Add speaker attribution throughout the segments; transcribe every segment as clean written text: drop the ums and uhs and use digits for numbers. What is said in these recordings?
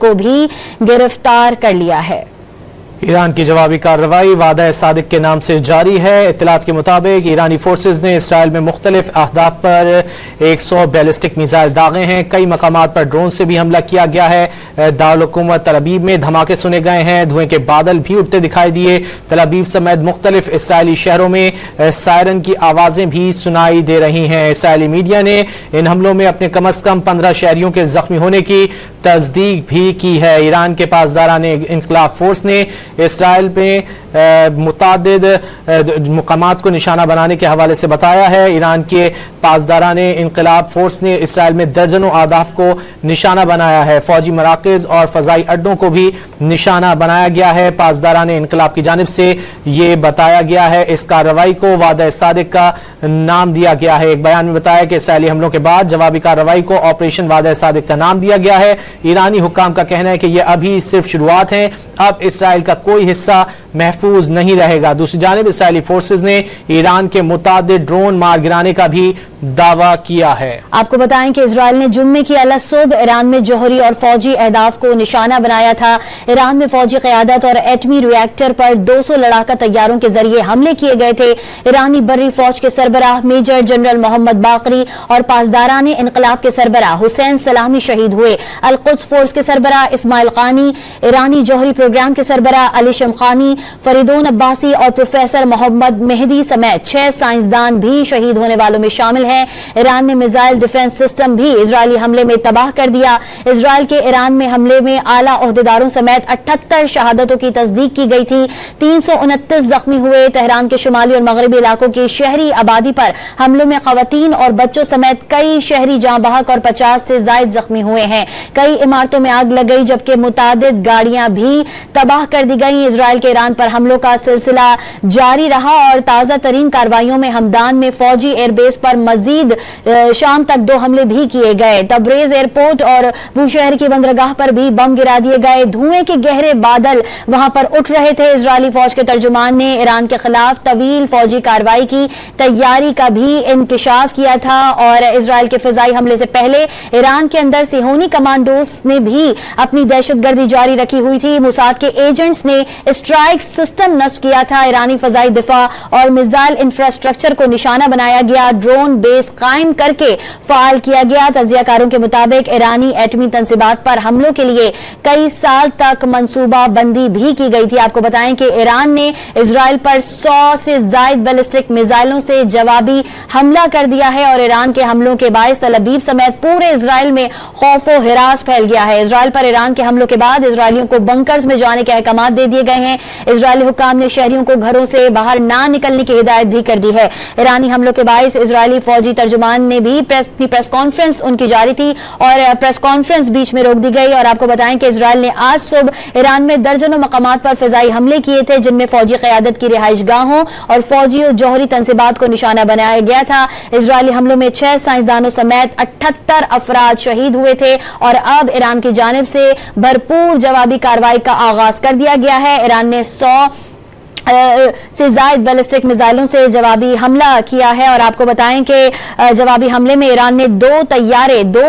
Speaker 1: को भी गिरफ्तार कर लिया है।
Speaker 2: ईरान की जवाबी कार्रवाई वादा सादिक के नाम से जारी है। इत्तलात के मुताबिक ईरानी फोर्सेज ने इसराइल में मुख्तलिफ अहदाफ पर 100 बैलिस्टिक मिसाइल दागे हैं। कई मकामात पर ड्रोन से भी हमला किया गया है। दारुल हुकूमत तल अबीब में धमाके सुने गए हैं। धुएं के बादल भी उठते दिखाई दिए। तल अबीब समेत मुख्तलिफ इसराइली शहरों में सायरन की आवाजें भी सुनाई दे रही हैं। इसराइली मीडिया ने इन हमलों में अपने कम अज कम 15 शहरियों के जख्मी होने की तस्दीक भी की है। ईरान के पासदारान इनकलाब फोर्स ने इसराइल में मुतादिद मुकामात को निशाना बनाने के हवाले से बताया है। ईरान के पासदारान इनकलाब फोर्स ने इसराइल में दर्जनों अहदाफ को निशाना बनाया है। फौजी मराकज़ और फ़ज़ाई अड्डों को भी निशाना बनाया गया है। पासदारान इनकलाब की जानिब से ये बताया गया है। इस कार्रवाई को वादा सादिक का नाम दिया गया है। एक बयान में बताया कि इसराइली हमलों के बाद जवाबी कार्रवाई को ऑपरेशन वादा सादिक का नाम दिया गया है। ईरानी हुक्काम का कहना है कि यह अभी सिर्फ शुरुआत है, अब इसराइल का कोई हिस्सा महफूज नहीं रहेगा। दूसरी जानिब इसराइली फोर्सेज ने ईरान के मुतादिद ड्रोन मार गिराने का भी दावा किया है।
Speaker 1: आपको बताएं कि इजराइल ने जुम्मे की अलग सुबह ईरान में जौहरी और फौजी अहदाफ को निशाना बनाया था। ईरान में फौजी क़यादत और एटमी रिएक्टर पर 200 लड़ाका तैयारों के जरिए हमले किए गए थे। ईरानी बर्री फौज के सरबराह मेजर जनरल मोहम्मद बाकरी और पासदारान इनकलाब के सरबराह हुसैन सलामी शहीद हुए। अल-कुद्स फोर्स के सरबराह इस्माइल खानी, ईरानी जौहरी प्रोग्राम के सरबराह अली शमखानी, फरीदोन अब्बासी और प्रोफेसर मोहम्मद मेहदी समेत 6 साइंसदान भी शहीद होने वालों में शामिल है। ईरान ने मिसाइल डिफेंस सिस्टम भी इजरायली हमले में तबाह कर दिया। इजराइल के ईरान में हमले में आला ओहदेदारों समेत 78 शहादतों की तस्दीक की गई थी। 329 जख्मी हुए। तेहरान के शुमाली और मगरबी इलाकों की शहरी आबादी पर हमलों में खवातीन और बच्चों समेत कई शहरी जाँ बहक और 50 से जायद जख्मी हुए हैं। कई इमारतों में आग लग गई, जबकि मुतादिद गाड़ियां भी तबाह कर दी गई। इजराइल के ईरान पर हमलों का सिलसिला जारी रहा और ताज़ा तरीन कार्रवाइयों में हमदान में फौजी एयरबेस पर मजीद शाम तक 2 हमले भी किए गए। तब्रेज एयरपोर्ट और बूशहर की बंदरगाह पर भी बम गिरा दिए गए। धुएं के गहरे बादल वहां पर उठ रहे थे। इजरायली फौज के तर्जुमान ने ईरान के खिलाफ तवील फौजी कार्रवाई की तैयारी का भी इंकशाफ किया था और इजराइल के फिजाई हमले से पहले ईरान के अंदर सिहोनी कमांडोज ने भी अपनी दहशतगर्दी जारी रखी हुई थी। मुसाद के एजेंट्स ने स्ट्राइक सिस्टम नस्ब किया था। ईरानी फजाई दिफा और मिसाइल इंफ्रास्ट्रक्चर को निशाना बनाया गया। ड्रोन बेस कायम करके फाल किया गया। तजियाकारों के मुताबिक ईरानी एटमी तंसीबात पर हमलों के लिए कई साल तक मंसूबा बंदी भी की गई थी। आपको बताएं कि ईरान ने इजराइल पर 100 से जायद बैलिस्टिक मिसाइलों से जवाबी हमला कर दिया है और ईरान के हमलों के बायस तल अबीब समेत पूरे इजराइल में खौफ व हिरास फैल गया है। इजराइल पर ईरान के हमलों के बाद इजरायलियों को बंकर्स में जाने के अहकाम दे दिए गए हैं। इजरायली हुक्काम ने शहरियों को घरों से बाहर ना निकलने की हिदायत भी कर दी है। ईरानी हमलों के बायस इजरायली फौजी तर्जुमान ने भी प्रेस कॉन्फ्रेंस उनकी जारी थी और प्रेस कॉन्फ्रेंस बीच में रोक दी गई। और आपको बताएं कि इजराइल ने आज सुबह ईरान में दर्जनों मकामात पर फिजाई हमले किए थे, जिनमें फौजी क़यादत की रिहाइशगाहों और फौजी और जौहरी तंसीबात को निशाना बनाया गया था। इजरायली हमलों में 6 साइंसदानों समेत 78 अफराद शहीद हुए थे और अब ईरान की जानिब से भरपूर जवाबी कार्रवाई का आगाज कर दिया गया है। ईरान ने 100 से जायद बैलिस्टिक मिसाइलों से जवाबी हमला किया है और आपको बताएं कि जवाबी हमले में ईरान ने 2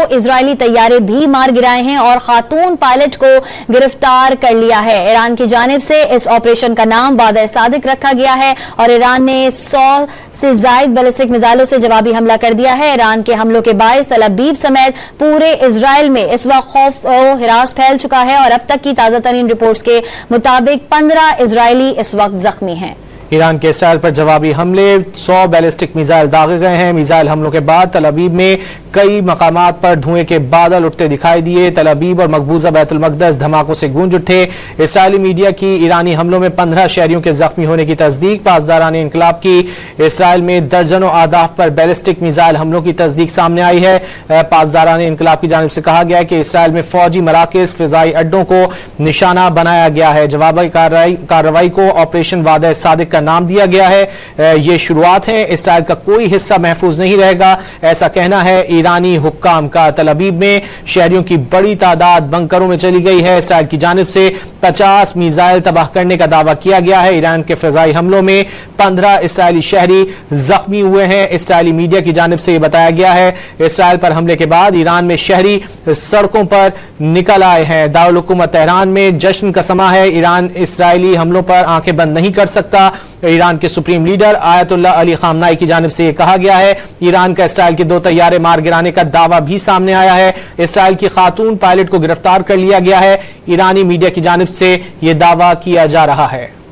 Speaker 1: इजरायली तैयारे भी मार गिराए हैं और खातून पायलट को गिरफ्तार कर लिया है। ईरान की जानिब से इस ऑपरेशन का नाम वादा सादिक रखा गया है और ईरान ने 100 से जायद बैलिस्टिक मिसाइलों से जवाबी हमला कर दिया है। ईरान के हमलों के बायस तल अबीब समेत पूरे इजराइल में इस वक्त खौफ और हिरास फैल चुका है और अब तक की ताज़ा तरीन रिपोर्ट्स के मुताबिक 15 इजरायली इस वक्त जख्मी हैं।
Speaker 2: ईरान के इसराइल पर जवाबी हमले 100 बैलिस्टिक मिसाइल दागे गए हैं। मिसाइल हमलों के बाद तल अबीब में कई मकामात पर धुएं के बादल उठते दिखाई दिए। तल अबीब और मकबूजा बैतुल मक़दस धमाकों से गूंज उठे। इसराइली मीडिया की ईरानी हमलों में 15 शहरियों के जख्मी होने की तस्दीक। पासदारान इनकलाब की इसराइल में दर्जनों अहदाफ पर बैलिस्टिक मिसाइल हमलों की तस्दीक सामने आई है। पासदारान इनकलाब की जानिब से कहा गया है कि इसराइल में फौजी मराकज़ फिजाई अड्डों को निशाना बनाया गया है। जवाबी कार्रवाई को ऑपरेशन वादा सादिक کا نام دیا گیا ہے۔ یہ شروعات ہیں، اسرائیل کا کوئی حصہ محفوظ نہیں رہے گا، ایسا کہنا ہے ایرانی حکام کا۔ تل ابیب میں شہریوں کی بڑی تعداد بنکروں میں چلی گئی ہے۔ اسرائیل کی جانب سے 50 میزائل تباہ کرنے کا دعویٰ کیا گیا ہے۔ ایران کے فضائی حملوں میں 15 اسرائیلی شہری زخمی ہوئے ہیں۔ اسرائیلی میڈیا کی جانب سے یہ بتایا گیا ہے اسرائیل پر حملے کے بعد ایران میں شہری سڑکوں پر نکل آئے ہیں۔ دارالحکومت تہران میں جشن کا سما ہے۔ ایران اسرائیلی حملوں پر آنکھیں بند نہیں کر سکتا۔ ایران کے سپریم لیڈر آیت اللہ علی خامنائی کی جانب سے یہ کہا گیا ہے۔ ایران کا اسرائیل کے 2 طیارے مار گرانے کا دعویٰ بھی سامنے آیا ہے۔ اسرائیل کی خاتون پائلٹ کو گرفتار کر لیا گیا ہے۔ ایرانی میڈیا کی جانب سے یہ دعویٰ کیا جا رہا ہے۔